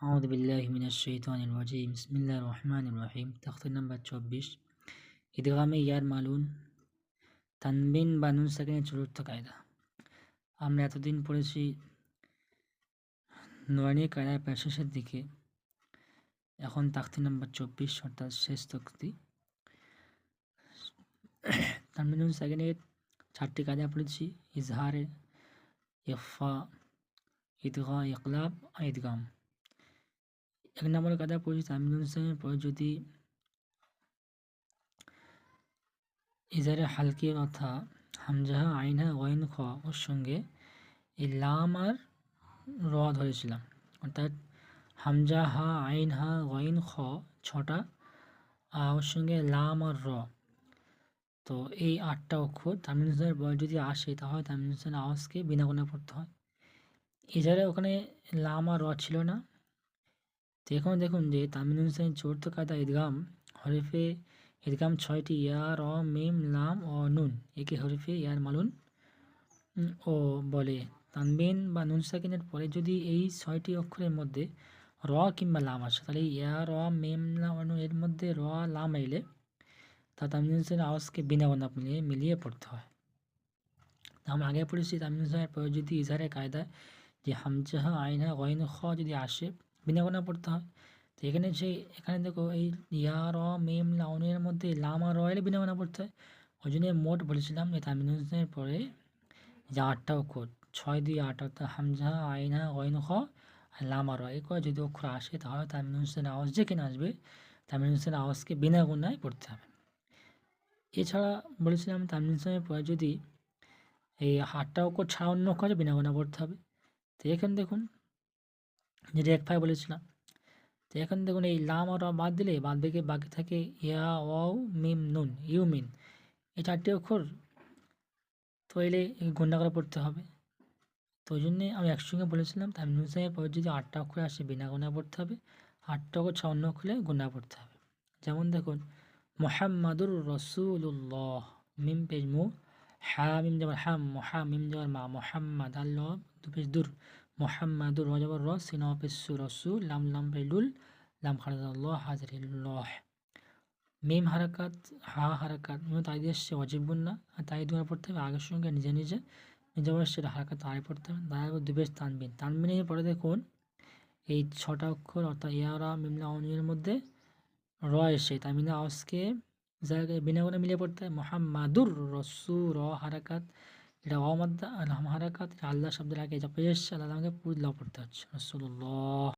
أعوذ بالله من الشيطان الرجيم بسم الله الرحمن الرحيم تخطيط نمبر 24 ইদগামে ইয়ার মালুন তানবিন বা নুন সাকিনের চতুর্থ কায়দা। আমরা এতদিন পড়েছি নুরানি কায়দার প্রায় শেষের দিকে। এখন তাখতি নাম্বার 24 অর্থাৎ শেষ তক্তি। তানবিন নুন সাকিনের 4টি কায়দা পড়েছি: ইজহারে, ইখফা, ইদগা, ইকলাব, ইদগাম। 1 নম্বর কায়দা পড়েছি তানবিন নুন সাকিনের পরে যদি ইজারে হালকি কথা হামজাহা আইনহা গইন খ ওর সঙ্গে এই লাম আর র ধরেছিলাম, অর্থাৎ হামজা হা আইন হা গইন খ 6টা ওর সঙ্গে লাম আর র। তো এই 8টা অক্ষর তানবিন নুনের পরে যদি আসে তাহলে তানবিন নুনের আওয়াজকে বিনা গুণে পড়তে হয়। ইজারে ওখানে লাম আর র ছিল না। তো এখন দেখুন যে তানবিন নুনের চতুর্থ কায়দা ইদগাম হরিফে ইদগাম 6টি ইয়া র মিম লাম ও নুন একে হরিফে ইয়ার মালুন ও বলে। তানবিন বা নুন সাকিনের পরে যদি এই 6টি অক্ষরের মধ্যে র কিংবা লাম আসে তাহলে ইয়া র মিম লাম নুন এর মধ্যে র লাম এলে তা তানবিন নুনের আওয়াজকে বিনা গণা মিলিয়ে পড়তে হয়। আমরা আগে পড়েছি তানবিন নুনের পরে যদি ইজহারের কায়দায় যে হামজাহা আইনহা গইন খ যদি আসে বিনা গণা পড়তে হয়। তো এখানে দেখো এই ইয়া র মিম লাউনের মধ্যে লাম আর র এলে বিনা গণা পড়তে হয়। ওই জন্য মোট বলেছিলাম যে তানবিন নুনের পরে যে 8টা অক্ষর 6 2 8 অর্থাৎ হামজা আইনা গইন খ আর লাম আর র এই করে যদি অক্ষর আসে তাহলে তানবিন নুনের আওয়াজ যেখানে আসবে তানবিন নুনের আওয়াজকে বিনা গুণায় পড়তে হবে। এছাড়া বলেছিলাম তানবিন নুনের পরে যদি এই 8টা অক্ষর ছাড়া অন্য অক্ষর বিনা গুণা পড়তে হবে। তো এখানে দেখুন যেটা একভাবে বলেছিলাম। তো এখন দেখুন এই লাম আর র বাদ দিলে বাকি থাকে ইয়া ওয়াও মিম নুন ইউমিন এই 4টি অক্ষর। তো এলে গুণা করে পড়তে হবে। তো ওই জন্যে আমি একসঙ্গে বলেছিলাম তানবিন নুনের পরে যদি 8টা অক্ষর আসে বিনা গুণা পড়তে হবে, 8টা অক্ষর ছাড়া অন্য অক্ষরে গুণা পড়তে হবে। যেমন দেখুন মুহাম্মাদুর রাসূলুল্লাহ মিম পেশ মু হা মিম যাবার হাম মহা মিম যাবার মা মুহাম্মাদ আল্লাহ দু পেশ দূর মুহাম্মাদুর র যাবার র সিন পেশ সু রসুল লাম পেশ লুল লাম খারাজ আল্লাহ হাজরিল্লাহ মিম হারাকাত হা হারাকাত তাই দিয়ে এসছে অজীব গুণা আর তাই দুয়ার পড়তে হবে আগের সঙ্গে নিজে নিজে সেটা হারাকাত আয় পড়তে হবে। তারপর দুবেশ তানবিনের পরে দেখুন এই 6টা অক্ষর অর্থাৎ ইয়ারা মিমলা অনির মধ্যে র এসে তানবিনের আওয়াজকে জায়গায় বিনা গুণে মিলিয়ে পড়তে হয়। মুহাম্মাদুর রসু র হারাকাত এটা অমাদ্দা হারাকাত আল্লাহ শব্দের আগে যা পেয়ে এসছে আল্লাহ আমাকে পুরো পড়তে হচ্ছে রসুল্লাহ।